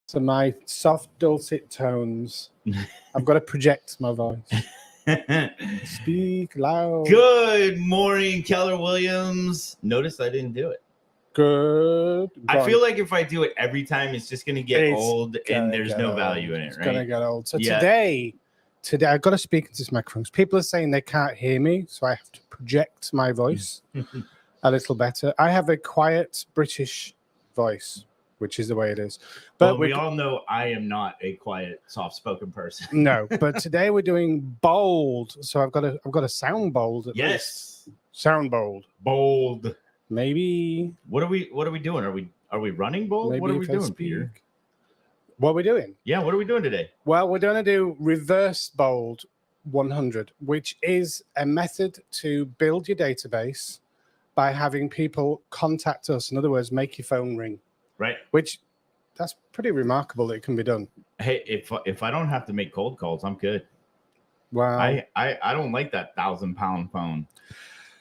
to my soft, dulcet tones. I've got to project my voice. Speak loud. Good morning, Keller Williams. Notice I didn't do it. Good. I feel like if I do it every time, it's just going to get old and there's no value in it, right? It's going to get old. So today, I've got to speak into this microphone. People are saying they can't hear me, so I have to project my voice a little better. I have a quiet British voice, which is the way it is. But we all know I am not a quiet, soft-spoken person. No, but today we're doing bold. So I've got to sound bold. Yes, sound bold. Bold. Maybe. What are we doing? Are we running bold? Maybe what are we doing, Peter? What are we doing? Yeah, what are we doing today? Well, we're going to do reverse bold 100, which is a method to build your database by having people contact us. In other words, make your phone ring. Right. Which, that's pretty remarkable that it can be done. Hey, if I don't have to make cold calls, I'm good. Wow. I don't like that 1,000-pound phone.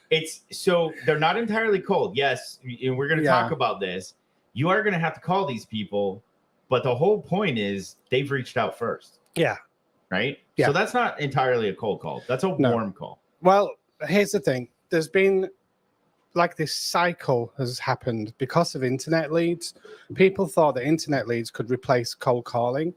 It's so they're not entirely cold. Yes, and we're going to talk about this. You are going to have to call these people, but the whole point is they've reached out first. Yeah. Right? Yeah. So that's not entirely a cold call. That's a warm call. Well, here's the thing. There's been like this cycle has happened because of internet leads. People thought that internet leads could replace cold calling.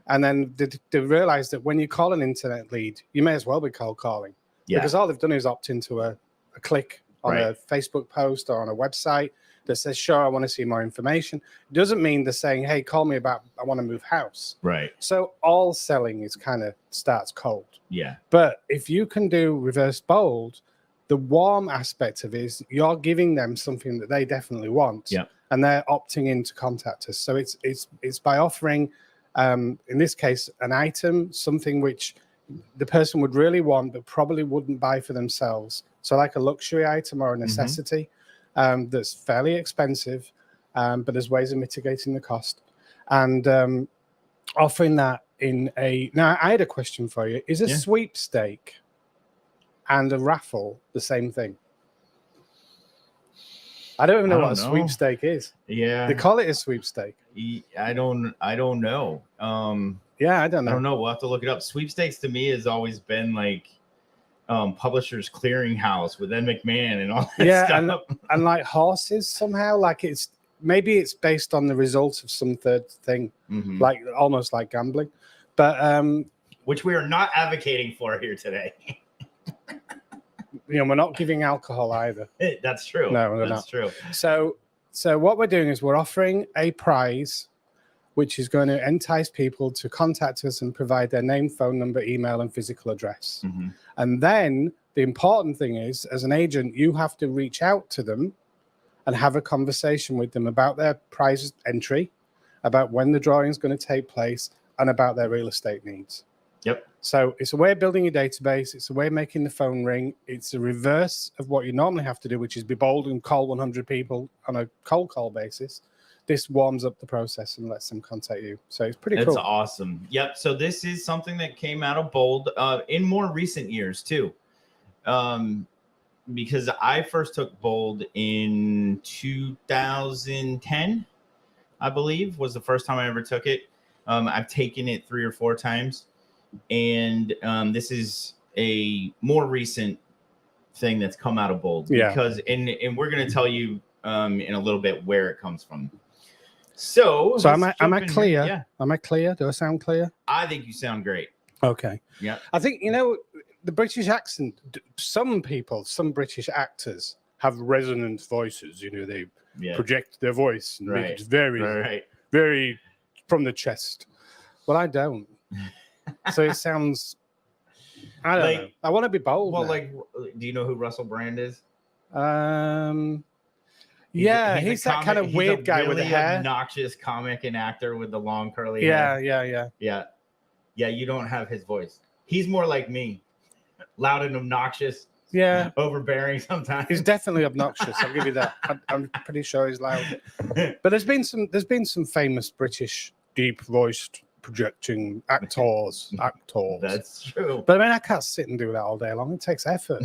And then they realized that when you call an internet lead, you may as well be cold calling. Yeah. Because all they've done is opt into a click on a Facebook post or on a website that says, sure, I want to see more information. It doesn't mean they're saying, hey, call me about, I want to move house. Right. So all selling is kind of starts cold. Yeah. But if you can do reverse bold, the warm aspect of it is you're giving them something that they definitely want. Yeah. And they're opting in to contact us. So it's by offering, in this case, an item, something which the person would really want, but probably wouldn't buy for themselves. So like a luxury item or a necessity that's fairly expensive, but there's ways of mitigating the cost. And offering that in a... Now, I had a question for you. Is a sweepstake and a raffle the same thing? I don't even know what a sweepstake is. Yeah. They call it a sweepstake. I don't know. Yeah, I don't know. We'll have to look it up. Sweepstakes to me has always been like Publishers Clearinghouse with Ed McMahon and all that stuff. And like horses somehow, like it's based on the results of some third thing, like almost like gambling. But which we are not advocating for here today. We're not giving alcohol either. That's true. No, we're not. True. So what we're doing is we're offering a prize, which is going to entice people to contact us and provide their name, phone number, email, and physical address. And then the important thing is, as an agent, you have to reach out to them and have a conversation with them about their prize entry, about when the drawing is going to take place, and about their real estate needs. Yep. So it's a way of building your database. It's a way of making the phone ring. It's the reverse of what you normally have to do, which is be bold and call 100 people on a cold call basis. This warms up the process and lets them contact you. So it's pretty cool. That's awesome. Yep. So this is something that came out of Bold in more recent years too. Because I first took Bold in 2010, I believe, was the first time I ever took it. I've taken it 3 or 4 times. And this is a more recent thing that's come out of Bold. Because and we're going to tell you in a little bit where it comes from. So am I clear? Yeah. Am I clear? Do I sound clear? I think you sound great. Okay. Yeah. I think, the British accent, some British actors have resonant voices. They project their voice and make it very, very from the chest. Well, I don't. So it sounds, I don't know. I want to be bold. Well, do you know who Russell Brand is? He's that kind of weird guy with the hair. Obnoxious comic and actor with the long curly hair. Yeah. You don't have his voice. He's more like me, loud and obnoxious. Yeah, overbearing sometimes. He's definitely obnoxious. I'll give you that. I'm pretty sure he's loud. But there's been some famous British deep-voiced projecting actors. That's true. But I can't sit and do that all day long. It takes effort.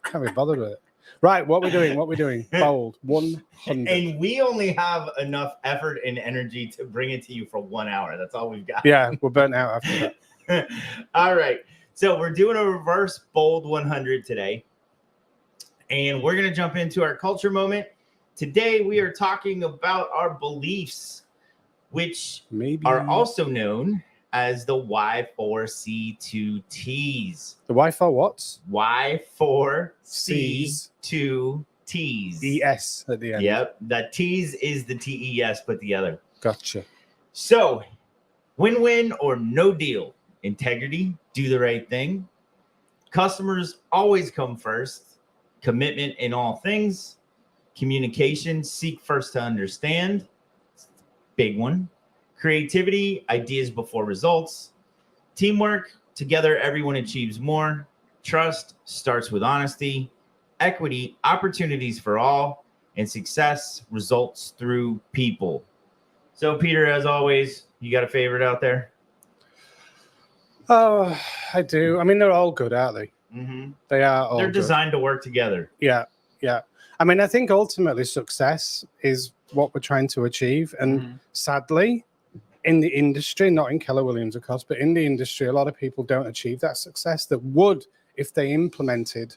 Can't be bothered with it. Right, what we're doing. Bold 100. And we only have enough effort and energy to bring it to you for 1 hour. That's all we've got. Yeah, we're burnt out after that. All right. So we're doing a reverse bold 100 today. And we're going to jump into our culture moment. Today, we are talking about our beliefs, which are also known as the Y4C2Ts. The Y4 what? Y4C2Ts. ES at the end. Yep. That T's is the TES, but the other. Gotcha. So, win-win or no deal. Integrity, do the right thing. Customers always come first. Commitment in all things. Communication, seek first to understand. Big one. Creativity, ideas before results. Teamwork, together everyone achieves more. Trust starts with honesty. Equity, opportunities for all. And success results through people. So, Peter, as always, you got a favorite out there? Oh, I do. I mean, they're all good, aren't they? Mm-hmm. They are all They're good. designed to work together. Yeah. I mean, I think ultimately success is what we're trying to achieve. And sadly, in the industry, not in Keller Williams, of course, but in the industry, a lot of people don't achieve that success that would if they implemented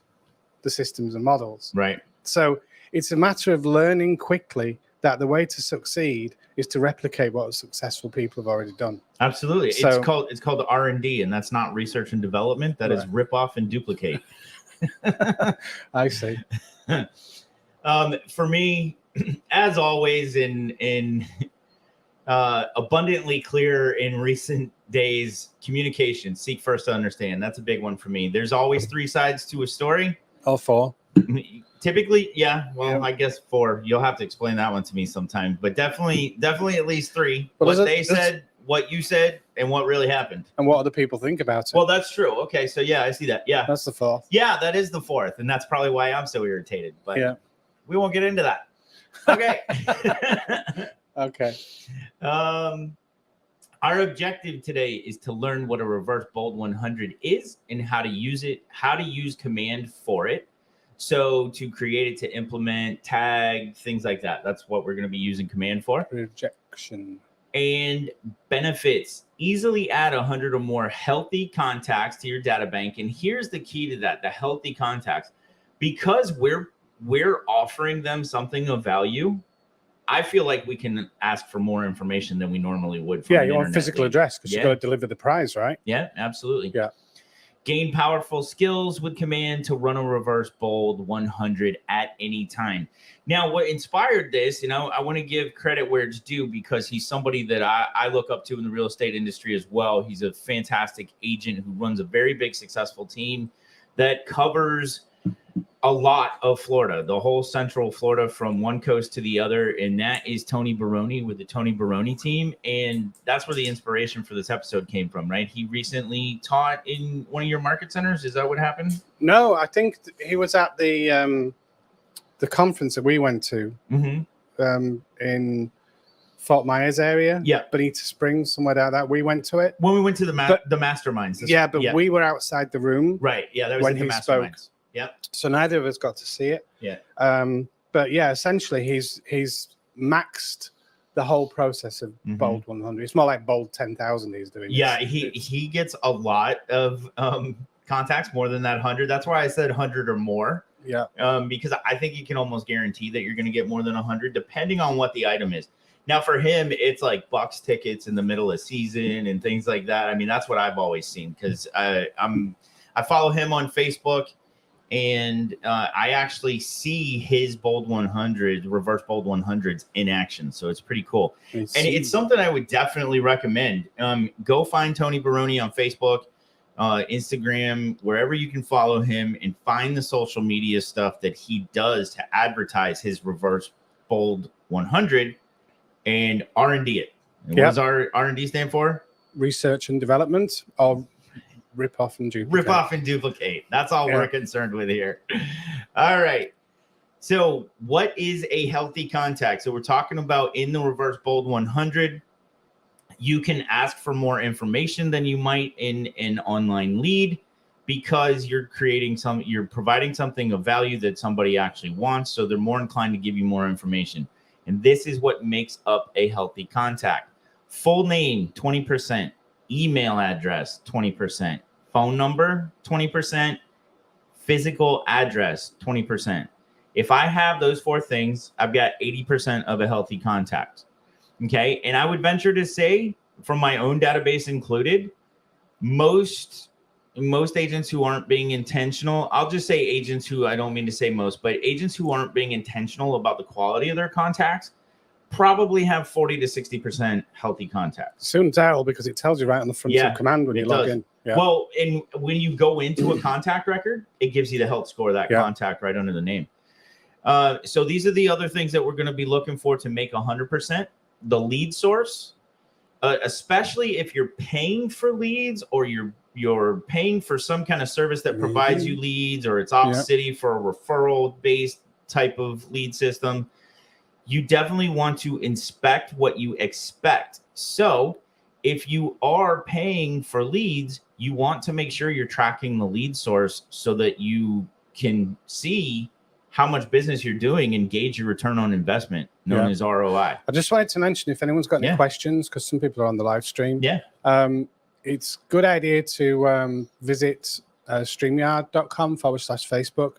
the systems and models. Right. So it's a matter of learning quickly that the way to succeed is to replicate what successful people have already done. Absolutely. So, it's called R&D, and that's not research and development. That is rip off and duplicate. I see. For me, as always, in abundantly clear in recent days, communication, seek first to understand. That's a big one for me. There's always 3 sides to a story. All 4. Typically, yeah. Well, I guess 4. You'll have to explain that one to me sometime. But definitely at least 3. Well, what they said, what you said, and what really happened. And what other people think about it. Well, that's true. Okay, so yeah, I see that. Yeah. That's the 4th. Yeah, that is the 4th. And that's probably why I'm so irritated. But we won't get into that. Okay. Okay. Our objective today is to learn what a reverse bold 100 is and how to use it, how to use command for it. So to create it, to implement, tag, things like that. That's what we're going to be using command for. Rejection. And benefits. Easily add 100 or more healthy contacts to your data bank. And here's the key to that, the healthy contacts. Because we're offering them something of value, I feel like we can ask for more information than we normally would. Yeah, you want physical address because you've got to deliver the prize, right? Yeah, absolutely. Yeah. Gain powerful skills with command to run a reverse bold 100 at any time. Now, what inspired this, I want to give credit where it's due because he's somebody that I look up to in the real estate industry as well. He's a fantastic agent who runs a very big, successful team that covers a lot of Florida, the whole central Florida from one coast to the other. And that is Tony Baroni with the Tony Baroni Team. And that's where the inspiration for this episode came from, right? He recently taught in one of your market centers. Is that what happened? No, I think he was at the conference that we went to in Fort Myers area. Yeah. Bonita Springs, somewhere down that. We went to it. When we went to the masterminds. We were outside the room. Right. Yeah, that was when at the he masterminds. spoke. Yeah. So neither of us got to see it. Yeah. But yeah, essentially he's maxed the whole process of bold 100. It's more like bold 10,000 he's doing. Yeah, he gets a lot of contacts, more than that 100. That's why I said 100 or more. Yeah. Because I think you can almost guarantee that you're going to get more than 100 depending on what the item is. Now for him, it's like Bucks tickets in the middle of season and things like that. I mean, that's what I've always seen because I follow him on Facebook. And I actually see his bold 100, reverse bold 100s in action. So it's pretty cool. And it's something I would definitely recommend. Go find Tony Baroni on Facebook, Instagram, wherever you can follow him and find the social media stuff that he does to advertise his reverse bold 100 and R&D it. And what does R&D stand for? Research and development or rip off and duplicate. Rip off and duplicate. That's all we're concerned with here. All right. So what is a healthy contact? So we're talking about in the reverse bold 100, you can ask for more information than you might in an online lead because you're providing something of value that somebody actually wants. So they're more inclined to give you more information. And this is what makes up a healthy contact. Full name, 20%. Email address, 20%. Phone number, 20%. Physical address, 20%. If I have those 4 things, I've got 80% of a healthy contact. Okay. And I would venture to say, from my own database included, most agents who aren't being intentional, I'll just say agents who, I don't mean to say most, but agents who aren't being intentional about the quality of their contacts probably have 40 to 60% healthy contacts. Soon tell, because it tells you right on the front of command when you log in. Yeah. Well, and when you go into a contact record, it gives you the health score of that contact right under the name. So these are the other things that we're going to be looking for to make 100%. The lead source, especially if you're paying for leads or you're paying for some kind of service that provides you leads, or it's off city for a referral based type of lead system, you definitely want to inspect what you expect. So if you are paying for leads, you want to make sure you're tracking the lead source so that you can see how much business you're doing and gauge your return on investment, known as ROI. I just wanted to mention, if anyone's got any questions, because some people are on the live stream. It's a good idea to visit streamyard.com/Facebook.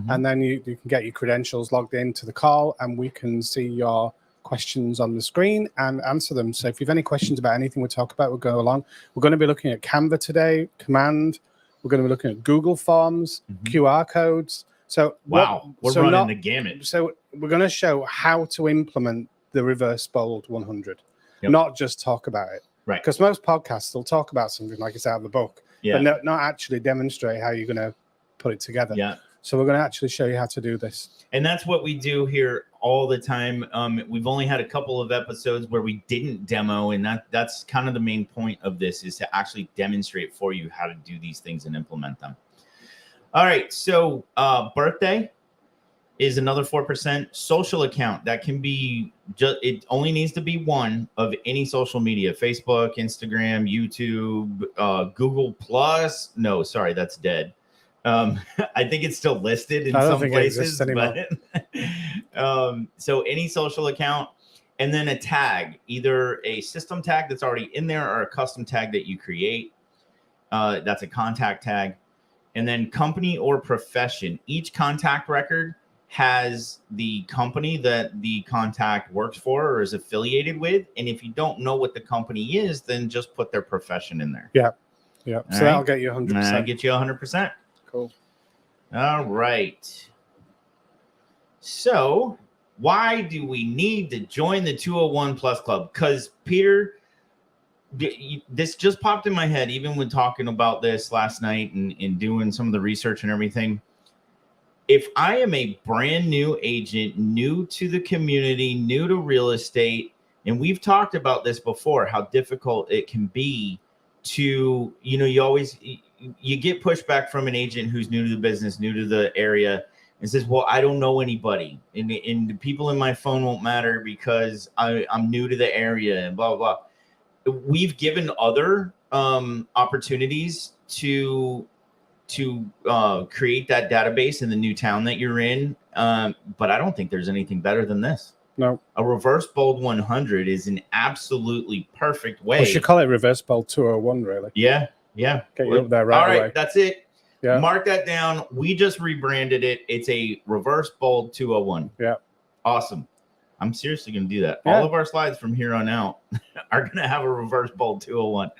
And then you can get your credentials logged into the call, and we can see your questions on the screen and answer them. So if you have any questions about anything we talk about, we'll go along. We're going to be looking at Canva today, Command. We're going to be looking at Google Forms, QR codes. So we're running the gamut. So we're going to show how to implement the reverse bold 100, not just talk about it. Right. Because most podcasts will talk about something like it's out of the book, but not actually demonstrate how you're going to put it together. Yeah. So we're going to actually show you how to do this. And that's what we do here all the time. We've only had a couple of episodes where we didn't demo, and that's kind of the main point of this, is to actually demonstrate for you how to do these things and implement them. All right. So birthday is another 4%. Social account, that can be it only needs to be one of any social media: Facebook, Instagram, YouTube, Google Plus. No, sorry, that's dead. I think it's still listed in some places, but so any social account, and then a tag, either a system tag that's already in there or a custom tag that you create. That's a contact tag. And then company or profession. Each contact record has the company that the contact works for or is affiliated with. And if you don't know what the company is, then just put their profession in there. Yeah. So that'll get you 100%. That'll get you 100%. Cool. All right. So why do we need to join the 201 Plus Club? Because, Peter, this just popped in my head, even when talking about this last night and doing some of the research and everything. If I am a brand new agent, new to the community, new to real estate, and we've talked about this before, how difficult it can be to, you get pushback from an agent who's new to the business, new to the area, and says, well, I don't know anybody, and the people in my phone won't matter because I'm new to the area, and blah, blah, blah. We've given other opportunities to create that database in the new town that you're in, but I don't think there's anything better than this. No. A reverse bold 100 is an absolutely perfect way. We should call it reverse bold 201, really. Yeah. Get you up there right away. All right, that's it. Yeah. Mark that down. We just rebranded it. It's a reverse bold 201. Yeah. Awesome. I'm seriously going to do that. Yeah. All of our slides from here on out are going to have a reverse bold 201.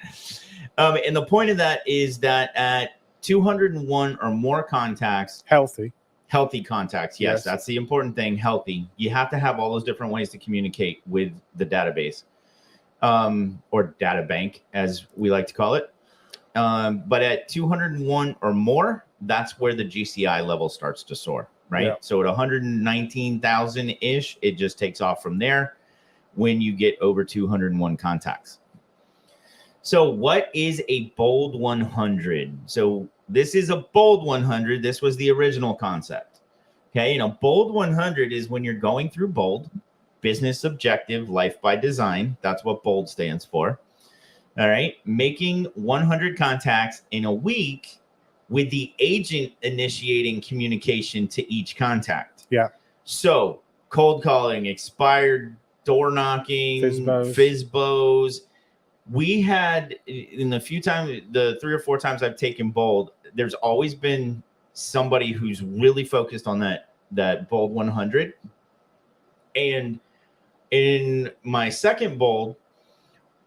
And the point of that is that at 201 or more contacts, healthy contacts. Yes, that's the important thing. Healthy. You have to have all those different ways to communicate with the database, or data bank, as we like to call it. But at 201 or more, that's where the GCI level starts to soar. Right. Yeah. So at 119,000 ish, it just takes off from there when you get over 201 contacts. So what is a bold 100? So this is a bold 100. This was the original concept. Okay. Bold 100 is when you're going through bold, business objective, life by design. That's what bold stands for. All right. Making 100 contacts in a week with the agent initiating communication to each contact. Yeah. So cold calling, expired door knocking, FISBOs. We had in the 3 or 4 times I've taken bold, there's always been somebody who's really focused on that bold 100. And in my second bold,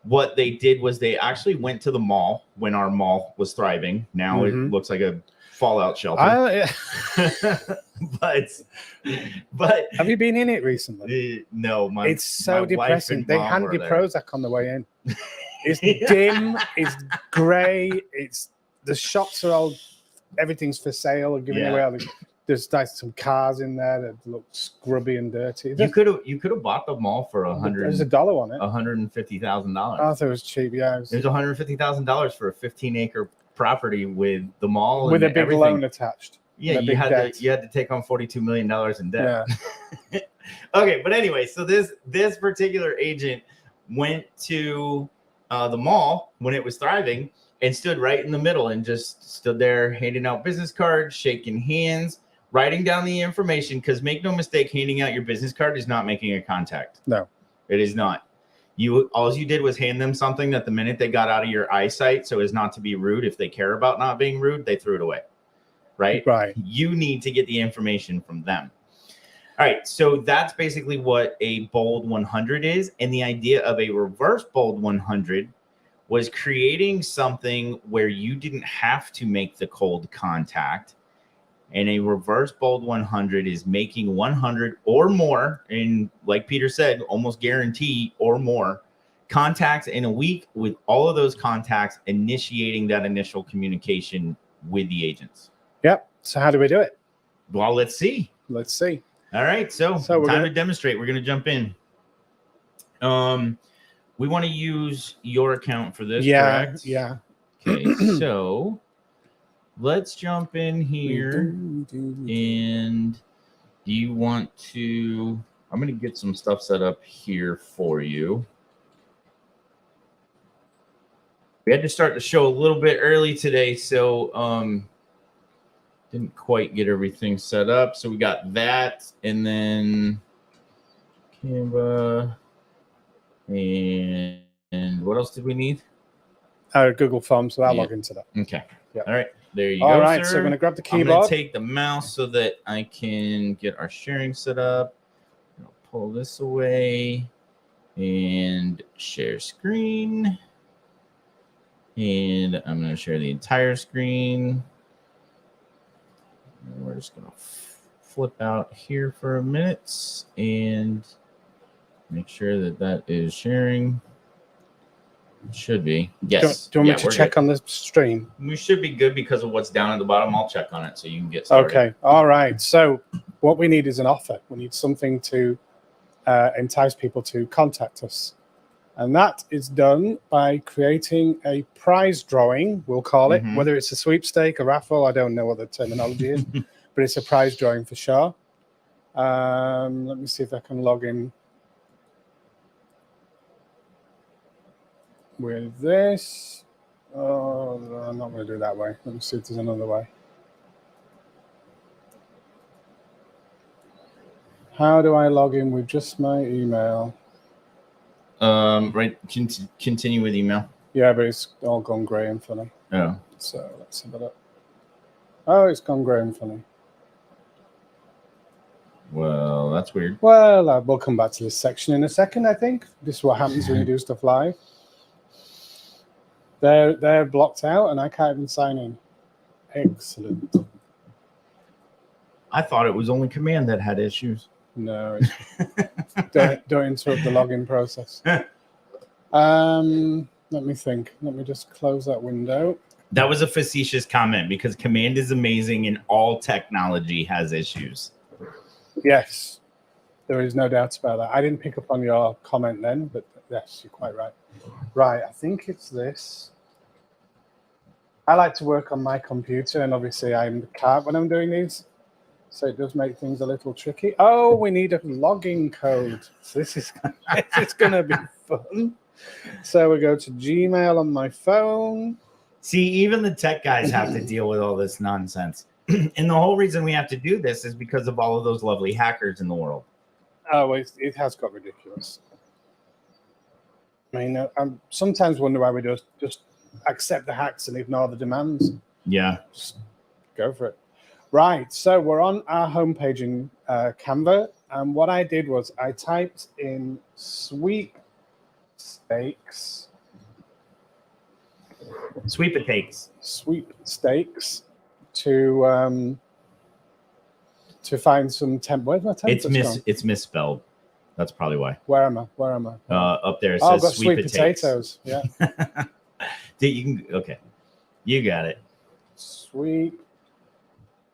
what they did was they actually went to the mall when our mall was thriving. Now it looks like a fallout shelter. But have you been in it recently? No, it's so depressing. They hand you Prozac on the way in. It's dim, it's grey, the shops are all, everything's for sale and giving away. There's like some cars in there that look scrubby and dirty. You could have bought the mall for There's $1 on it. $150,000. I thought it was cheap. Yeah, there's $150,000 for a 15-acre property with the mall with a big loan attached. Yeah, you had to take on $42 million in debt. Yeah. Okay, but anyway, so this particular agent went to the mall when it was thriving and stood right in the middle and just stood there handing out business cards, shaking hands, writing down the information. Because make no mistake, handing out your business card is not making a contact. No, it is not. All you did was hand them something that the minute they got out of your eyesight, so as not to be rude, if they care about not being rude, they threw it away. Right? You need to get the information from them. All right, so that's basically what a bold 100 is. And the idea of a reverse bold 100 was creating something where you didn't have to make the cold contact. And a reverse bold 100 is making 100 or more, and like Peter said, almost guarantee or more contacts in a week, with all of those contacts initiating that initial communication with the agents. Yep. So how do we do it? Well, let's see. All right, so time to demonstrate. We're going to jump in. We want to use your account for this, correct? Yeah. Okay, so let's jump in here. And do you want to... I'm going to get some stuff set up here for you. We had to start the show a little bit early today, so... didn't quite get everything set up. So we got that, and then Canva, and what else did we need? Google Forms, so I'll log into that. Okay. Yep. All right. There you go. All right, sir. so we're going to grab the keyboard. I'm going to take the mouse so that I can get our sharing set up. I'll pull this away and share screen. And I'm going to share the entire screen. And we're just going to flip out here for a minute and make sure that is sharing. It should be. Yes. Do you want me to check on the stream? We should be good because of what's down at the bottom. I'll check on it so you can get started. Okay. All right. So what we need is an offer. We need something to entice people to contact us. And that is done by creating a prize drawing, we'll call it. Whether it's a sweepstake, a raffle, I don't know what the terminology is, but it's a prize drawing for sure. Let me see if I can log in with this. Oh, I'm not going to do it that way. Let me see if there's another way. How do I log in with just my email? Right. Continue with email. Yeah, but it's all gone grey and funny. Oh. So let's have a look. Oh, it's gone grey and funny. Well, that's weird. Well, we'll come back to this section in a second, I think. This is what happens when you do stuff live. They're blocked out and I can't even sign in. Excellent. I thought it was only Command that had issues. No. Don't interrupt the login process. Let me think. Let me just close that window. That was a facetious comment because Command is amazing and all technology has issues. Yes, there is no doubt about that. I didn't pick up on your comment then, but yes, you're quite right. Right, I think it's this. I like to work on my computer, and obviously I'm the cat when I'm doing these. So it does make things a little tricky. Oh, we need a login code. So this is going to be fun. So we go to Gmail on my phone. See, even the tech guys have to deal with all this nonsense. And the whole reason we have to do this is because of all of those lovely hackers in the world. Oh, it has got ridiculous. I mean, I sometimes wonder why we just accept the hacks and ignore the demands. Yeah. Just go for it. Right, so we're on our homepage in Canva, and what I did was I typed in sweepstakes. Sweepstakes to find some where's my templates? It's misspelled. That's probably why. Where am I? Up there it I've says got sweet potatoes. Yeah. Okay. You got it. Sweet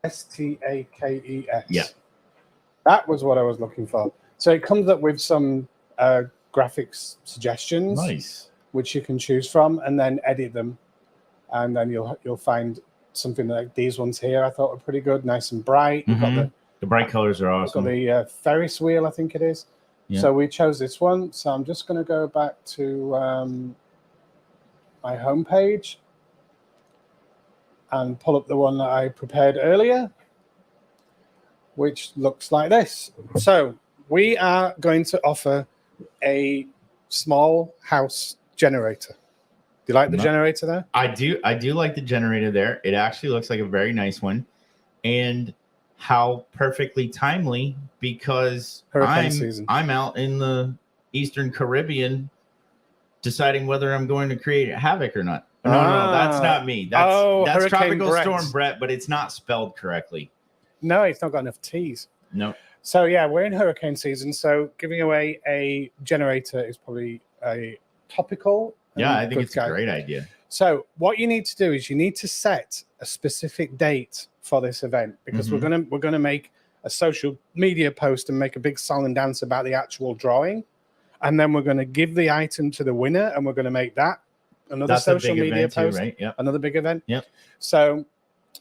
STAKES. Yeah. That was what I was looking for. So it comes up with some graphics suggestions. Nice. Which you can choose from and then edit them. And then you'll find something like these ones here I thought were pretty good, nice and bright. You've got the bright colors are awesome. Got the Ferris wheel, I think it is. Yeah. So we chose this one. So I'm just going to go back to my homepage and pull up the one that I prepared earlier, which looks like this. So we are going to offer a small house generator. Do you like the generator there? I do like the generator there. It actually looks like a very nice one. And how perfectly timely, because I'm out in the Eastern Caribbean deciding whether I'm going to create havoc or not. No, that's not me. That's Tropical Storm Brett, but it's not spelled correctly. No, it's not got enough T's. No. So yeah, we're in hurricane season. So giving away a generator is probably a topical. Yeah, I think it's a great idea. So what you need to do is you need to set a specific date for this event, because we're gonna make a social media post and make a big song and dance about the actual drawing, and then we're going to give the item to the winner, and we're going to make that another social media post, right? Yep. Another big event. Yep. So,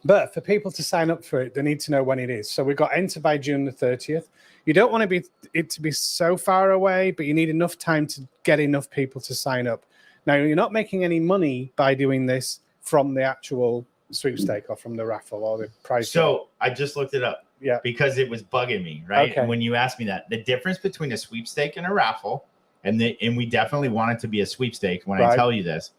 but for people to sign up for it, they need to know when it is. So we've got enter by June the 30th. You don't want it to be so far away, but you need enough time to get enough people to sign up. Now, you're not making any money by doing this from the actual sweepstake or from the raffle or the prize. So I just looked it up. Yeah. Because it was bugging me, right? Okay. When you asked me that, the difference between a sweepstake and a raffle, and we definitely want it to be a sweepstake when I tell you this,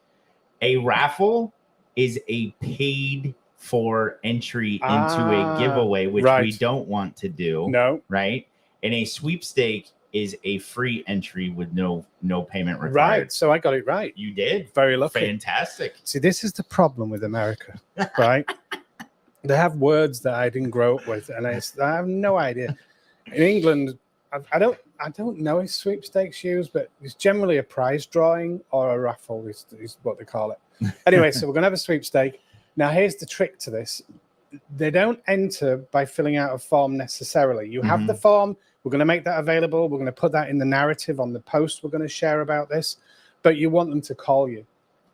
a raffle is a paid for entry into a giveaway, which we don't want to do. No. Right? And a sweepstake is a free entry with no payment required. Right. So I got it right. You did. Very lucky. Fantastic. See, this is the problem with America, right? They have words that I didn't grow up with, and I have no idea. In England, I don't know if sweepstakes used, but it's generally a prize drawing or a raffle is what they call it. Anyway, so we're going to have a sweepstake. Now, here's the trick to this. They don't enter by filling out a form necessarily. You have the form. We're going to make that available. We're going to put that in the narrative on the post we're going to share about this, but you want them to call you.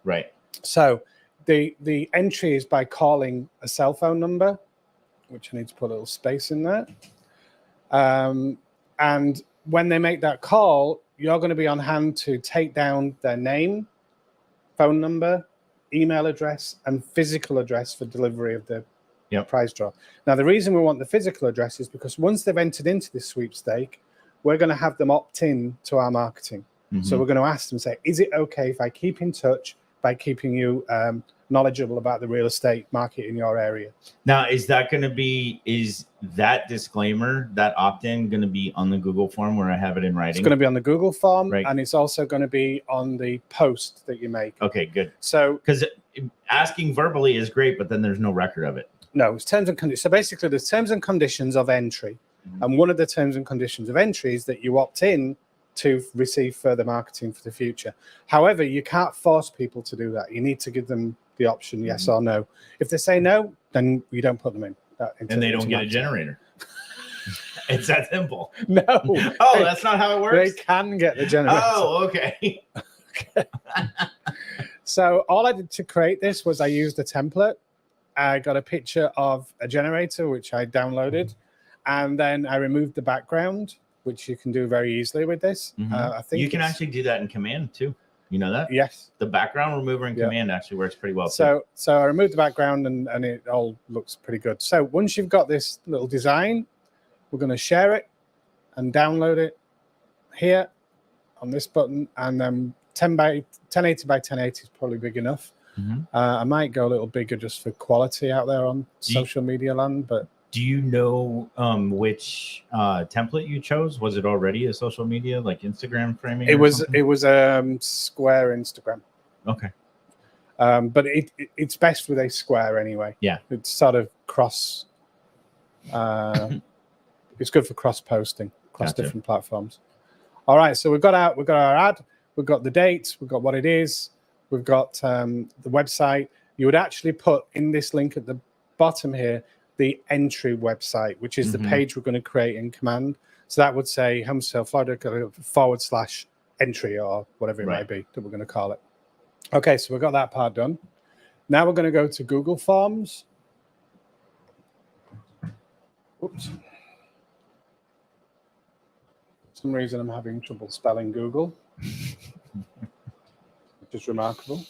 Right. So the entry is by calling a cell phone number, which I need to put a little space in there. And when they make that call, you're going to be on hand to take down their name, phone number, email address, and physical address for delivery of the prize draw. Now, the reason we want the physical address is because once they've entered into this sweepstake, we're going to have them opt in to our marketing. So we're going to ask them, say, is it okay if I keep in touch by keeping you knowledgeable about the real estate market in your area? Now, is that disclaimer, that opt-in, going to be on the Google form where I have it in writing? It's going to be on the Google form, and it's also going to be on the post that you make. Okay, good. So, because asking verbally is great, but then there's no record of it. No, it's terms and conditions. So basically, there's terms and conditions of entry, and one of the terms and conditions of entry is that you opt in to receive further marketing for the future. However, you can't force people to do that. You need to give them the option, yes or no. If they say no, then you don't put them in. And they don't get a generator. It's that simple. No. Oh, that's not how it works? They can get the generator. Oh, okay. So all I did to create this was I used a template. I got a picture of a generator, which I downloaded. And then I removed the background, which you can do very easily with this. I think you can actually do that in Command too. You know that? Yes. The background remover in command actually works pretty well. So I removed the background and it all looks pretty good. So once you've got this little design, we're going to share it and download it here on this button. And then 1080 by 1080 is probably big enough. I might go a little bigger just for quality out there on social media land. But do you know which template you chose? Was it already a social media like Instagram framing? It was Square Instagram. Okay. But it's best with a square anyway. Yeah. It's sort of cross. It's good for cross posting across different platforms. All right, so we've got our ad, we've got the date, we've got what it is, we've got the website. You would actually put in this link at the bottom here the entry website, which is the page we're going to create in command. So that would say Home Sale Florida /entry or whatever it might be that we're going to call it. Okay, so we've got that part done. Now we're going to go to Google Forms. Oops. For some reason I'm having trouble spelling Google, which is remarkable.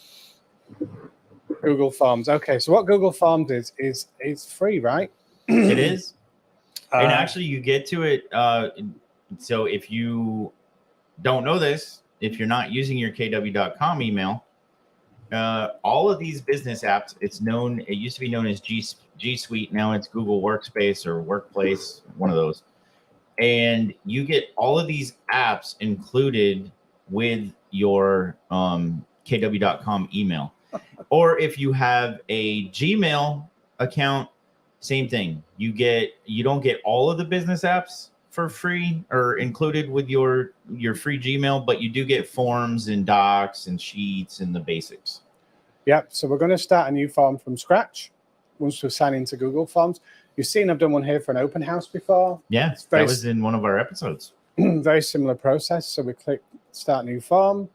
Google Forms. Okay, so what Google Forms is free, right? It is. And actually you get to it. So if you don't know this, if you're not using your kw.com email, all of these business apps, it used to be known as G Suite. Now it's Google Workspace or Workplace, one of those. And you get all of these apps included with your kw.com email. Or if you have a Gmail account, same thing. You don't get all of the business apps for free or included with your free Gmail, but you do get forms and docs and sheets and the basics. Yep. So we're going to start a new form from scratch once we sign into Google Forms. You've seen I've done one here for an open house before. Yeah, that was in one of our episodes. Very similar process. So we click start new form.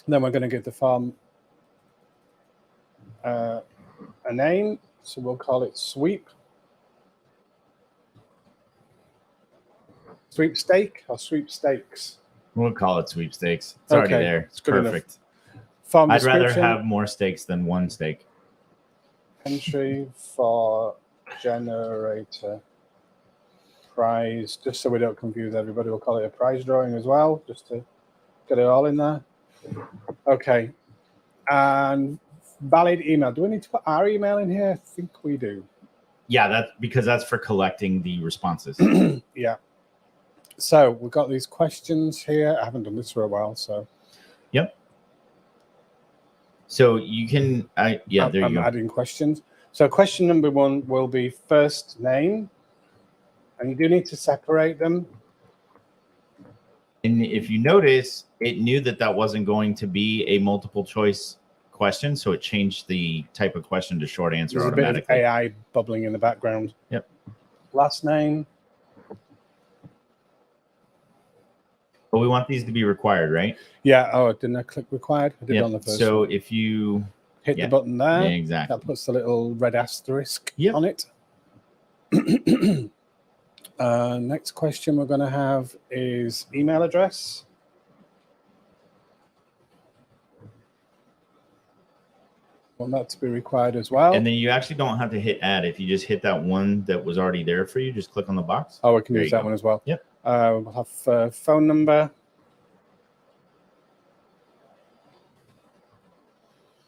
Then we're going to give the form a name. So we'll call it sweep. Sweepstake or sweepstakes? We'll call it sweepstakes. It's already there. It's perfect. Form I'd rather have more stakes than one stake. Entry for generator prize, just so we don't confuse everybody. We'll call it a prize drawing as well, just to get it all in there. Okay. And valid email. Do we need to put our email in here? I think we do. Yeah, that's for collecting the responses. Yeah. So we've got these questions here. I haven't done this for a while, so. Yep. So you can, there you go. I'm adding questions. So question number 1 will be first name, and you do need to separate them. And if you notice, it knew that wasn't going to be a multiple choice question, so it changed the type of question to short answer automatically. There's a bit of AI bubbling in the background. Yep. Last name. But we want these to be required, right? Yeah. Oh, didn't I click required? I did on the first So one. if you hit the button there, exactly. That puts the little red asterisk on it. Next question we're going to have is email address. Want that to be required as well. And then you actually don't have to hit add. If you just hit that one that was already there for you, just click on the box. Oh, we can use that one as well. Yep. We'll have phone number.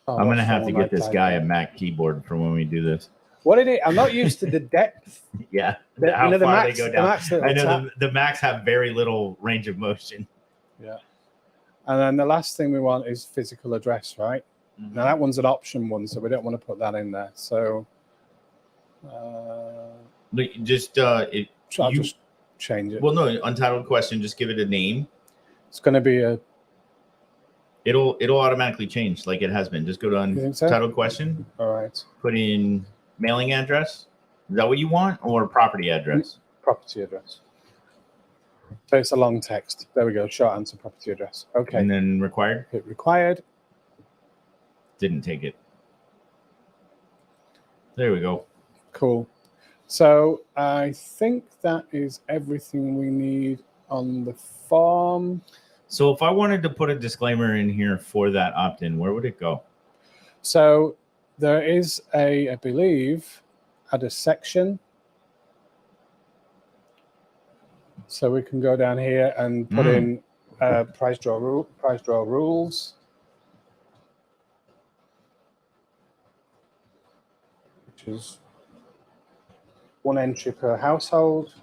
Oh, I'm going to have to get this guy a Mac keyboard for when we do this. What did it? I'm not used to the depth. Yeah. How far Macs, they go down. I know the Macs have very little range of motion. Yeah. And then the last thing we want is physical address, right? Mm-hmm. Now that one's an option one, so we don't want to put that in there. So I'll just change it. Well, no, untitled question. Just give it a name. It's going to be a. It'll automatically change like it has been. Just go to untitled question. All right. Put in mailing address. Is that what you want, or property address? Property address. So it's a long text. There we go. Short answer, property address. Okay. And then required. Hit required. Didn't take it. There we go. Cool. So I think that is everything we need on the form. So if I wanted to put a disclaimer in here for that opt-in, where would it go? So there is I believe, add a section. So we can go down here and put in price draw rules, which is 1 entry per household.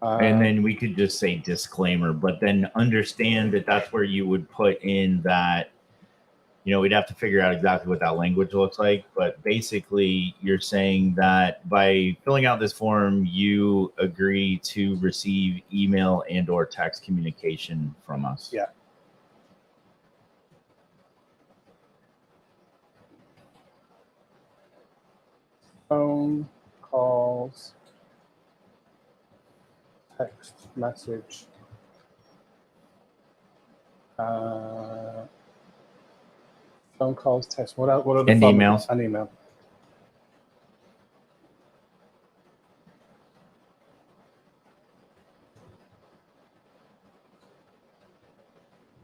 And then we could just say disclaimer, but then understand that that's where you would put in that, we'd have to figure out exactly what that language looks like. But basically, you're saying that by filling out this form, you agree to receive email and or text communication from us. Yeah. Phone calls, text message, phone calls, text. What else? What other And form? emails. And email.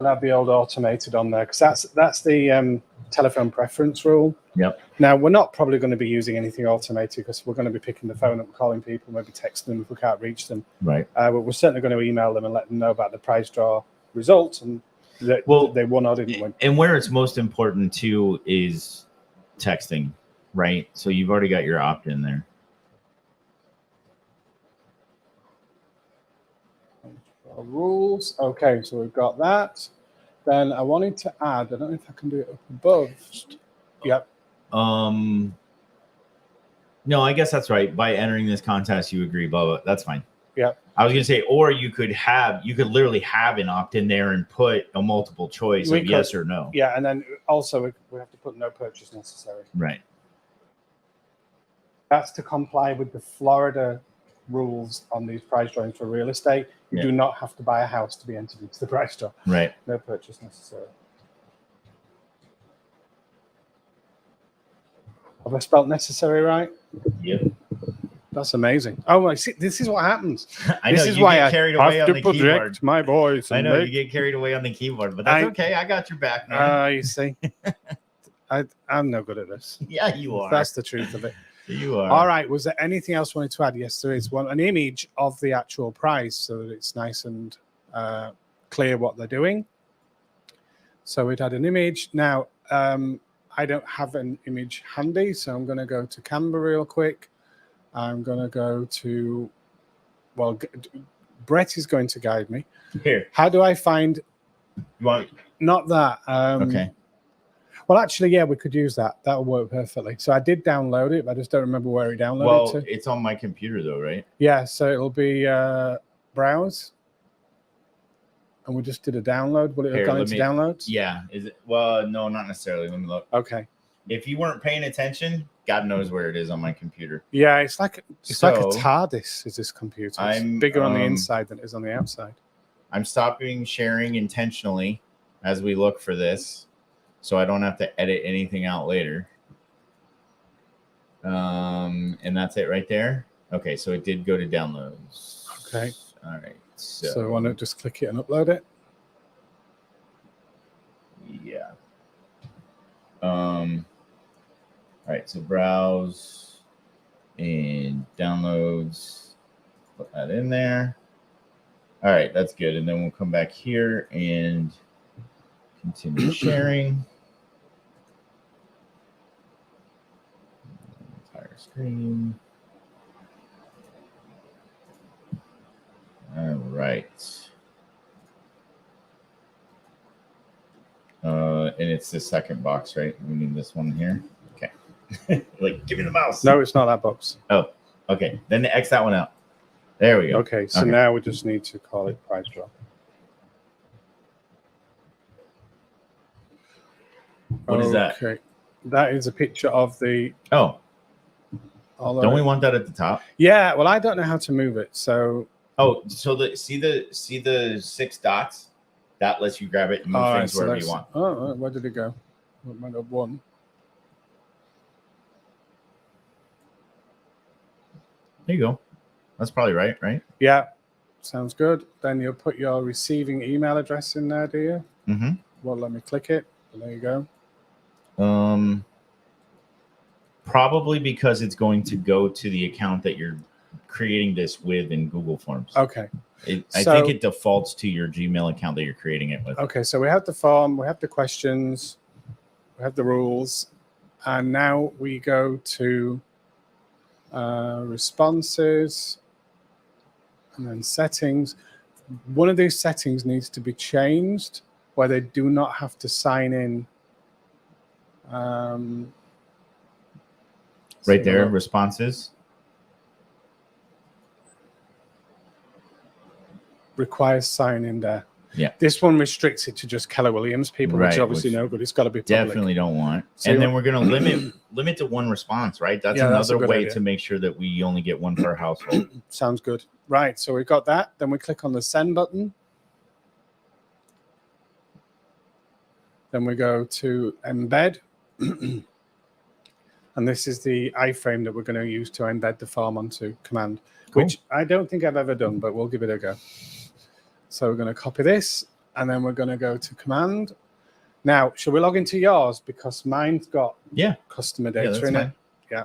That'd be old automated on there, because that's the telephone preference rule. Yep. Now we're not probably going to be using anything automated, because we're going to be picking the phone up, calling people, maybe texting them if we can't reach them. Right. But we're certainly going to email them and let them know about the prize draw results and that they won or didn't win. And where it's most important too is texting, right? So you've already got your opt-in there. Rules. Okay, so we've got that. Then I wanted to add, I don't know if I can do it up above. Yep. No, I guess that's right. By entering this contest, you agree, blah, blah. That's fine. Yep. I was going to say, or you could literally have an opt-in there and put a multiple choice of yes or no. Yeah, and then also we have to put no purchase necessary. Right. That's to comply with the Florida rules on these prize drawings for real estate. You do not have to buy a house to be entered into the prize draw. Right. No purchase necessary. Have I spelled necessary right? Yep. That's amazing. Oh, I see. This is what happens. I know, this is you why get I carried have away on to the protect keyboard. my voice. I know you get carried away on the keyboard, but that's okay. I got your back, man. You see, I'm no good at this. Yeah, you are. That's the truth of it. You are. All right. Was there anything else you wanted to add? Yes, there is an image of the actual prize so that it's nice and clear what they're doing. So we'd had an image. Now, I don't have an image handy, so I'm going to go to Canva real quick. I'm going to go to, well, Brett is going to guide me. Here. How do I find? You want? Not that. Okay. Well, actually, yeah, we could use that. That would work perfectly. So I did download it, but I just don't remember where it downloaded to. It's on my computer though, right? Yeah, so it'll be browse. And we just did a download. Will it have gone into downloads? Yeah. Is it? Well, no, not necessarily. Let me look. Okay. If you weren't paying attention, God knows where it is on my computer. Yeah, it's like a TARDIS. Is this computer? It's bigger on the inside than it is on the outside. I'm stopping sharing intentionally as we look for this, so I don't have to edit anything out later. And that's it right there. Okay, so it did go to downloads. Okay. All right. So I want to just click it and upload it. Yeah. All right, so browse and downloads. Put that in there. All right, that's good. And then we'll come back here and continue sharing. Entire screen. All right. And it's the second box, right? We need this one here. Okay. Like, give me the mouse. No, it's not that box. Oh, okay. Then X that one out. There we go. Okay, so now we just need to call it price drop. What is that? Okay. That is a picture of the. Oh. Don't we want that at the top? Yeah. Well, I don't know how to move it, so. Oh, so see the 6 dots? That lets you grab it and move things wherever you want. Oh, where did it go? It went up 1. There you go. That's probably right, right? Yeah, sounds good. Then you'll put your receiving email address in there, do you? Mm-hmm. Well, let me click it. There you go. Probably because it's going to go to the account that you're creating this with in Google Forms. Okay. I think it defaults to your Gmail account that you're creating it with. Okay, so we have the form, we have the questions, we have the rules, and now we go to responses and then settings. One of these settings needs to be changed where they do not have to sign in. Right there, responses. Requires sign in there. Yeah. This one restricts it to just Keller Williams people, right, which obviously no good. It's got to be public. Definitely don't want. So and then we're going to limit to one response, right? That's another way idea to make sure that we only get one per household. Sounds good. Right. So we've got that. Then we click on the send button. Then we go to embed. And this is the iframe that we're going to use to embed the form onto command, which I don't think I've ever done, but we'll give it a go. So we're going to copy this, and then we're going to go to command. Now, shall we log into yours? Because mine's got customer data in it. Yeah.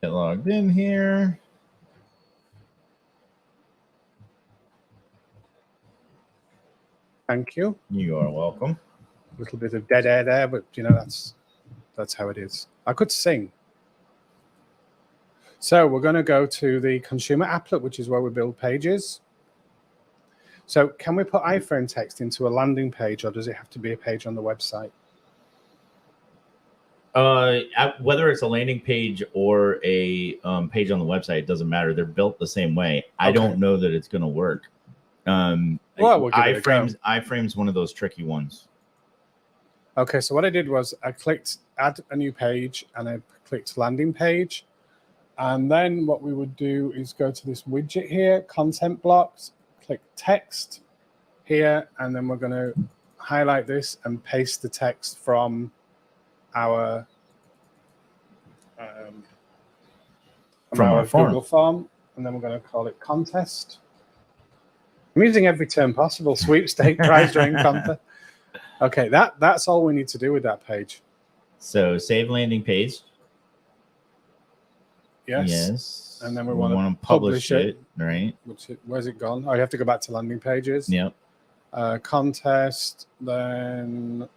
Get logged in here. Thank you. You are welcome. A little bit of dead air there, but you know that's how it is. I could sing. So we're going to go to the consumer applet, which is where we build pages. So can we put iframe text into a landing page, or does it have to be a page on the website? Whether it's a landing page or a page on the website, it doesn't matter. They're built the same way. Okay. I don't know that it's going to work. Well, we'll iframe's one of those tricky ones. Okay, so what I did was I clicked add a new page and I clicked landing page. And then what we would do is go to this widget here, content blocks, click text here, and then we're going to highlight this and paste the text from our Google form, and then we're going to call it contest. I'm using every term possible. Sweepstake, prize drawing, contest. Okay, that's all we need to do with that page. So save landing page. Yes. And then we want to publish it. Right. Where's it gone? Oh, you have to go back to landing pages. Yep. Contest, then.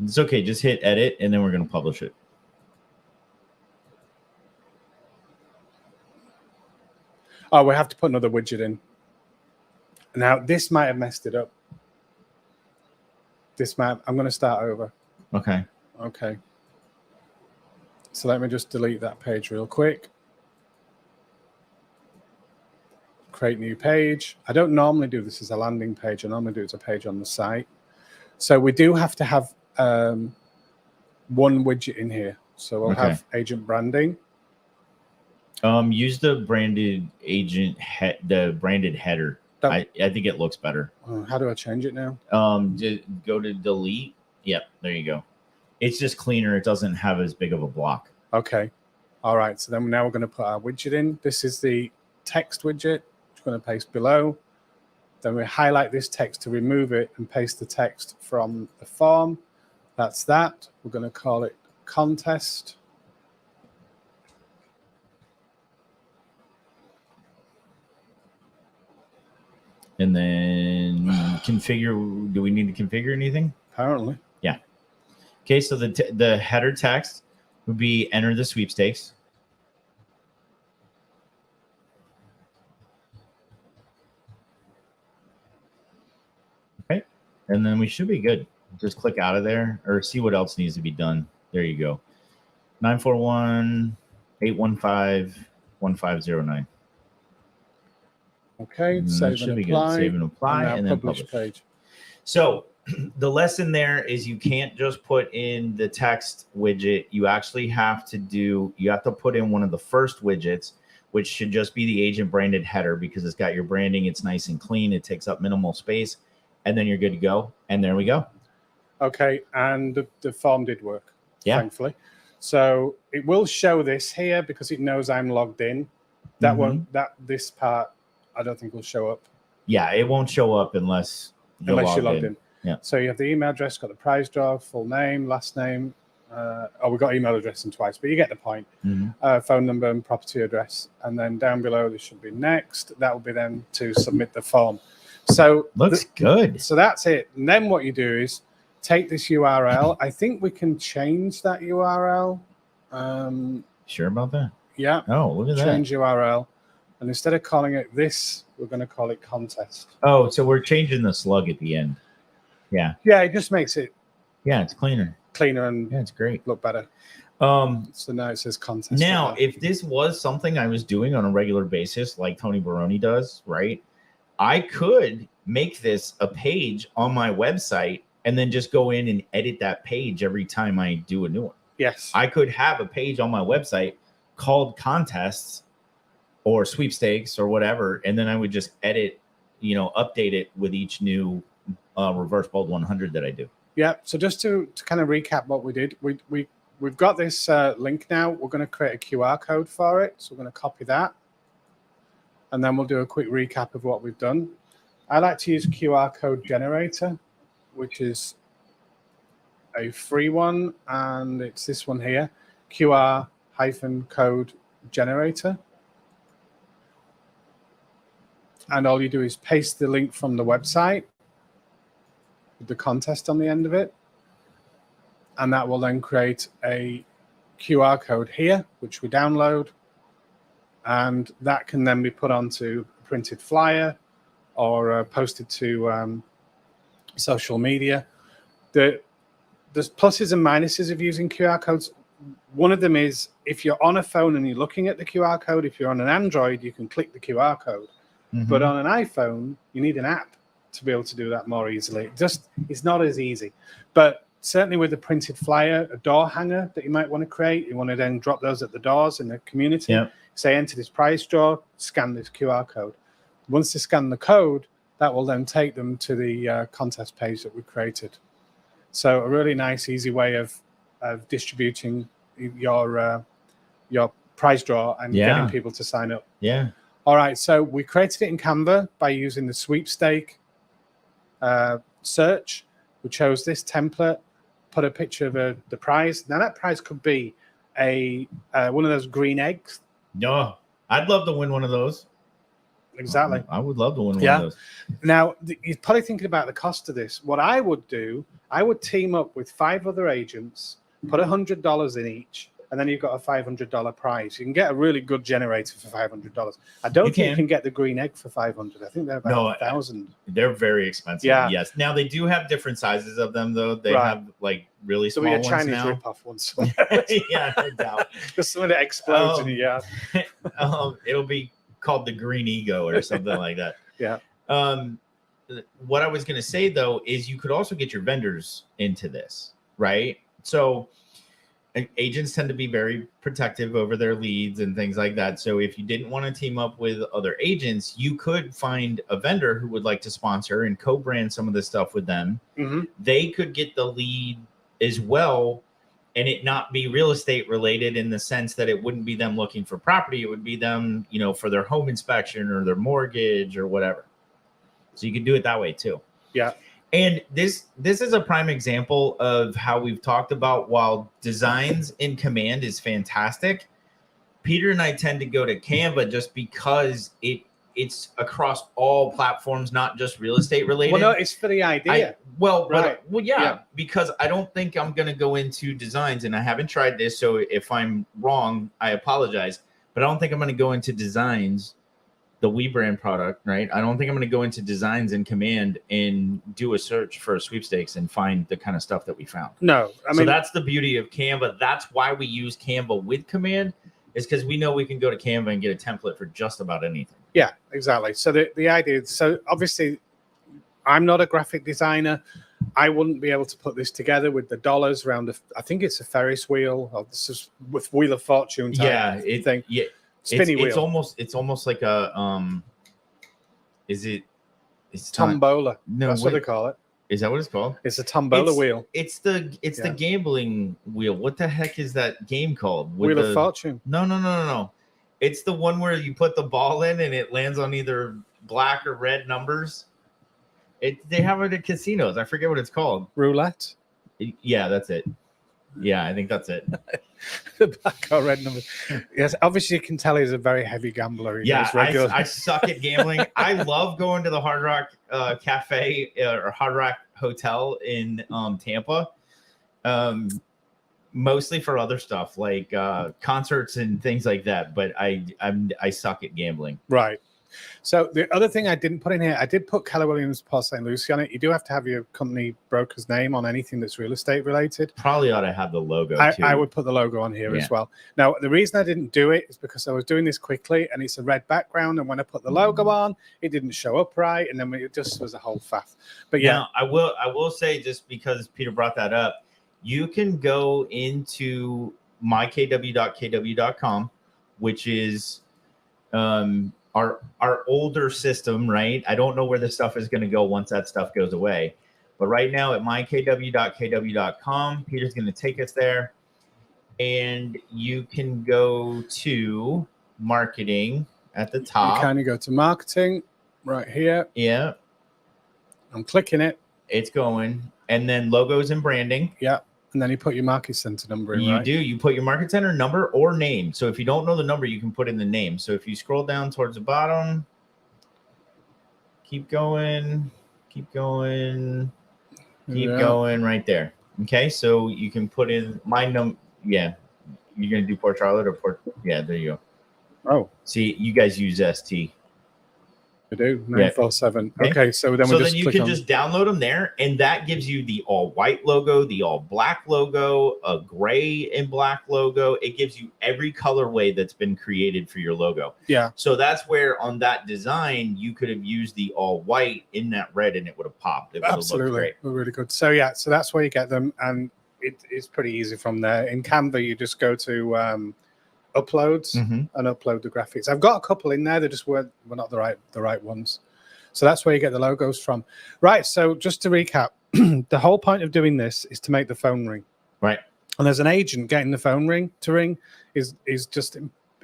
It's okay. Just hit edit, and then we're going to publish it. Oh, we have to put another widget in. Now, this might have messed it up. I'm going to start over. Okay. Okay. So let me just delete that page real quick. Create new page. I don't normally do this as a landing page. I normally do it as a page on the site. So we do have to have one widget in here. So we'll have agent branding. Use the branded the branded header. I think it looks better. How do I change it now? Just go to delete. Yep, there you go. It's just cleaner. It doesn't have as big of a block. Okay. All right. So then now we're going to put our widget in. This is the text widget. Which we're going to paste below. Then we highlight this text to remove it and paste the text from the form. That's that. We're going to call it contest. And then configure. Do we need to configure anything? Apparently. Yeah. Okay, so the header text would be enter the sweepstakes. Okay, and then we should be good. Just click out of there or see what else needs to be done. There you go. 941-815-1509. Okay, save and apply. Save and apply, and then publish page. So the lesson there is you can't just put in the text widget. You actually have to put in one of the first widgets, which should just be the agent branded header because it's got your branding. It's nice and clean. It takes up minimal space, and then you're good to go. And there we go. Okay, and the form did work, Yeah. thankfully. So it will show this here because it knows I'm logged in. That won't, this part, I don't think will show up. Yeah, it won't show up unless you're logged in. Yeah. So you have the email address, got the prize draw, full name, last name. We got email address in twice, but you get the point. Phone number and property address. And then down below, there should be next. That will be then to submit the form. So looks good. So that's it. And then what you do is take this URL. I think we can change that URL. Sure about that? Yeah. Oh, look at that. Change URL. And instead of calling it this, we're going to call it contest. Oh, so we're changing the slug at the end. Yeah. Yeah, it just makes it. Yeah, it's cleaner. And yeah, it's great. Look better. So now it says contest. Now, if this was something I was doing on a regular basis, like Tony Baroni does, right? I could make this a page on my website and then just go in and edit that page every time I do a new one. Yes. I could have a page on my website called contests or sweepstakes or whatever, and then I would just edit, update it with each new reverse bold 100 that I do. Yeah. So just to kind of recap what we did, we've got this link now. We're going to create a QR code for it. So we're going to copy that. And then we'll do a quick recap of what we've done. I like to use QR code generator, which is a free one. And it's this one here, QR-code generator. And all you do is paste the link from the website with the contest on the end of it. And that will then create a QR code here, which we download. And that can then be put onto a printed flyer or posted to social media. There's pluses and minuses of using QR codes. One of them is if you're on a phone and you're looking at the QR code, if you're on an Android, you can click the QR code. But on an iPhone, you need an app to be able to do that more easily. It's not as easy. But certainly with a printed flyer, a door hanger that you might want to create, you want to then drop those at the doors in the community. Yep. Say, enter this prize draw, scan this QR code. Once they scan the code, that will then take them to the contest page that we created. So a really nice, easy way of distributing your prize draw and getting people to sign up. Yeah. All right, so we created it in Canva by using the sweepstake search. We chose this template, put a picture of the prize. Now that prize could be one of those green eggs. No, I'd love to win one of those. Exactly. I would love to win one of those. Now, you're probably thinking about the cost of this. What I would do, I would team up with 5 other agents, put $100 in each, and then you've got a $500 prize. You can get a really good generator for $500. I don't think you can get the green egg for $500. I think they're about $1,000. They're very expensive. Yeah. Yes. Now they do have different sizes of them, though. They have like really small ones now. So we had Chinese rip-off ones. Yeah, no doubt. Just something that explodes in your yard. It'll be called the Green Ego or something like that. Yeah. What I was going to say though is you could also get your vendors into this, right? So agents tend to be very protective over their leads and things like that. So if you didn't want to team up with other agents, you could find a vendor who would like to sponsor and co-brand some of this stuff with them. They could get the lead as well and it not be real estate related in the sense that it wouldn't be them looking for property. It would be them, for their home inspection or their mortgage or whatever. So you could do it that way too. Yeah. And this is a prime example of how we've talked about while Designs in Command is fantastic. Peter and I tend to go to Canva just because it's across all platforms, not just real estate related. Well, no, it's for the idea. Because I don't think I'm going to go into Designs, and I haven't tried this. So if I'm wrong, I apologize. But I don't think I'm going to go into Designs, the WeBrand product, right? I don't think I'm going to go into Designs in Command and do a search for a sweepstakes and find the kind of stuff that we found. No, so that's the beauty of Canva. That's why we use Canva with Command, is because we know we can go to Canva and get a template for just about anything. Yeah, exactly. So the idea, so obviously I'm not a graphic designer. I wouldn't be able to put this together with the dollars around I think it's a Ferris wheel or this is with Wheel of Fortune type thing. Yeah. Spinny wheel. It's almost like a it's tombola. No, that's what they call it. Is that what it's called? It's a tombola wheel. It's the gambling wheel. What the heck is that game called? Wheel of Fortune. No. It's the one where you put the ball in and it lands on either black or red numbers. They have it at casinos. I forget what it's called. Roulette. Yeah, that's it. Yeah, I think that's it. The black or red numbers. Yes, obviously you can tell he's a very heavy gambler. Yeah, I suck at gambling. I love going to the Hard Rock Cafe or Hard Rock Hotel in Tampa, mostly for other stuff like concerts and things like that. But I suck at gambling. Right. So the other thing I didn't put in here, I did put Keller Williams Port St. Lucie on it. You do have to have your company broker's name on anything that's real estate related. Probably ought to have the logo too. I would put the logo on here as well. Now, the reason I didn't do it is because I was doing this quickly and it's a red background. And when I put the logo on, it didn't show up right. And then it just was a whole faff. But yeah. Now, I will say, just because Peter brought that up, you can go into mykw.kw.com, which is our older system, right? I don't know where the stuff is going to go once that stuff goes away. But right now at mykw.kw.com, Peter's going to take us there. And you can go to marketing at the top. You kind of go to marketing right here. Yeah. I'm clicking it. It's going. And then logos and branding. Yeah. And then you put your market center number in, right? You put your market center number or name. So if you don't know the number, you can put in the name. So if you scroll down towards the bottom, keep going right there. Okay, so you can put in my number. Yeah, you're going to do Port Charlotte or Port. Yeah, there you go. Oh. See, you guys use ST. I do 947. Yeah. Okay, so then you can just download them there, and that gives you the all white logo, the all black logo, a gray and black logo. It gives you every colorway that's been created for your logo. Yeah. So that's where on that design you could have used the all white in that red, and it would have popped. It would Absolutely, have looked great. Really good. So yeah, so that's where you get them, and it's pretty easy from there. In Canva, you just go to uploads and upload the graphics. I've got a couple in there. They just were not the right ones. So that's where you get the logos from. Right. So just to recap, the whole point of doing this is to make the phone ring. Right. And there's an agent getting the phone ring is just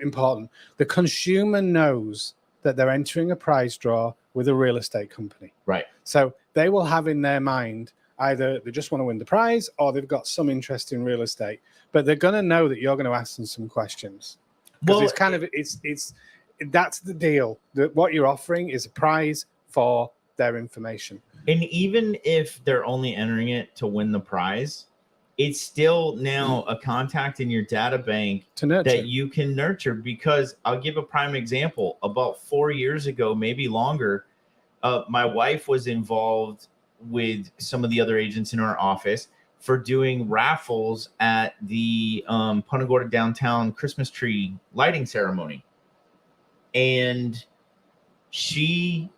important. The consumer knows that they're entering a prize draw with a real estate company. Right. So they will have in their mind either they just want to win the prize or they've got some interest in real estate, but they're going to know that you're going to ask them some questions. Because it's kind of, that's the deal. What you're offering is a prize for their information. And even if they're only entering it to win the prize, it's still now a contact in your data bank that you can nurture. Because I'll give a prime example. About 4 years ago, maybe longer, my wife was involved with some of the other agents in our office for doing raffles at the Punta Gorda downtown Christmas tree lighting ceremony. And she,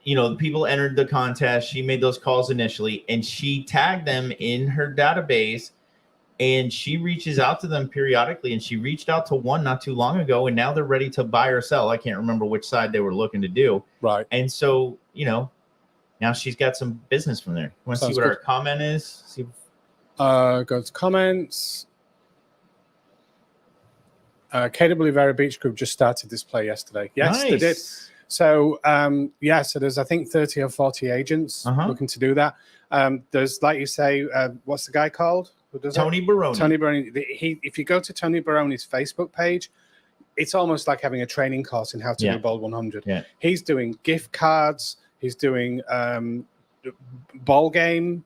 people entered the contest. She made those calls initially, and she tagged them in her database, and she reaches out to them periodically. And she reached out to one not too long ago, and now they're ready to buy or sell. I can't remember which side they were looking to do. Right. And so, now she's got some business from there. Want to see what our comment is? Go to comments. KW Vera Beach Group just started this play yesterday. Yes, They did. So, so there's, I think, 30 or 40 agents looking to do that. There's, like you say, what's the guy called? Tony Baroni. Tony Baroni. If you go to Tony Baroni's Facebook page, it's almost like having a training course in how to do Bold 100. Yeah. He's doing gift cards. He's doing ball game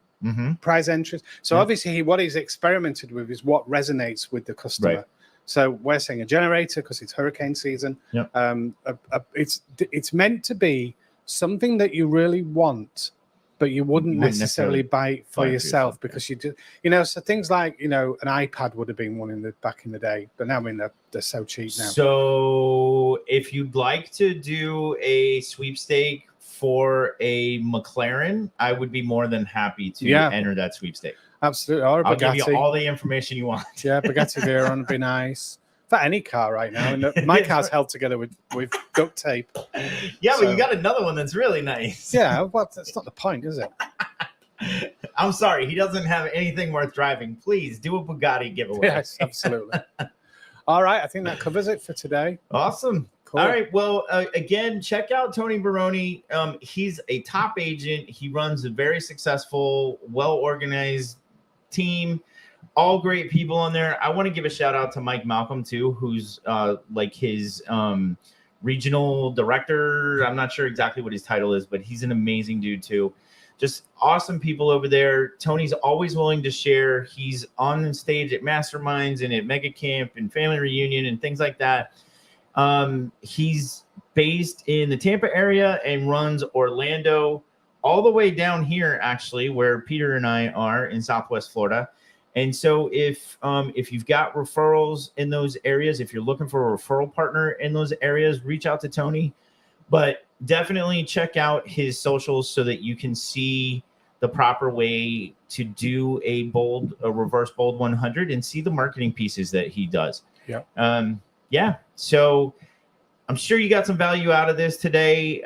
prize entries. So obviously what he's experimented with is what resonates with the customer. Right. So we're saying a generator because it's hurricane season. Yep. It's meant to be something that you really want, but you wouldn't necessarily buy for yourself because you do, so things like, an iPad would have been one back in the day, but now they're so cheap now. So if you'd like to do a sweepstake for a McLaren, I would be more than happy to enter that sweepstake. Absolutely. Or a Bugatti. I'll give you all the information you want. Yeah, Bugatti Veyron would be nice. For any car right now. And my car's held together with duct tape. Yeah, but you got another one that's really nice. Yeah, well, that's not the point, is it? I'm sorry, he doesn't have anything worth driving. Please do a Bugatti giveaway. Yes, absolutely. All right, I think that covers it for today. Awesome. Cool. All right. Well, again, check out Tony Baroni. He's a top agent. He runs a very successful, well-organized team. All great people on there. I want to give a shout out to Mike Malcolm too, who's like his regional director. I'm not sure exactly what his title is, but he's an amazing dude too. Just awesome people over there. Tony's always willing to share. He's on the stage at masterminds and at mega camp and family reunion and things like that. He's based in the Tampa area and runs Orlando all the way down here, actually, where Peter and I are in Southwest Florida. And so if you've got referrals in those areas, if you're looking for a referral partner in those areas, reach out to Tony. But definitely check out his socials so that you can see the proper way to do a reverse bold 100 and see the marketing pieces that he does. Yeah. So I'm sure you got some value out of this today.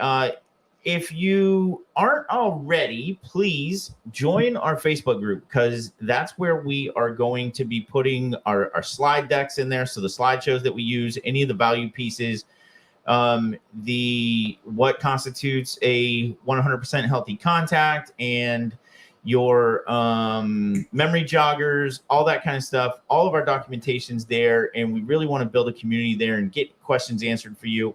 If you aren't already, please join our Facebook group, because that's where we are going to be putting our slide decks in there. So the slideshows that we use, any of the value pieces, what constitutes a 100% healthy contact, and your memory joggers, all that kind of stuff. All of our documentation's there, and we really want to build a community there and get questions answered for you.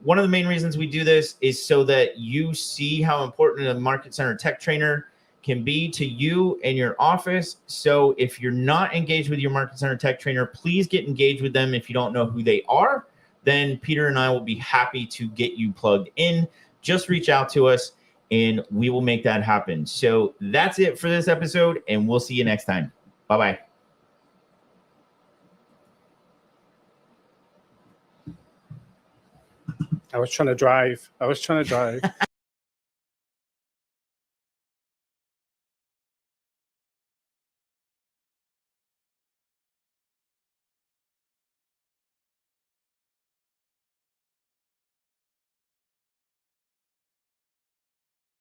One of the main reasons we do this is so that you see how important a Market Center Tech Trainer can be to you and your office. So if you're not engaged with your Market Center Tech Trainer, please get engaged with them. If you don't know who they are, then Peter and I will be happy to get you plugged in. Just reach out to us and we will make that happen. So that's it for this episode, and we'll see you next time. Bye-bye. I was trying to drive.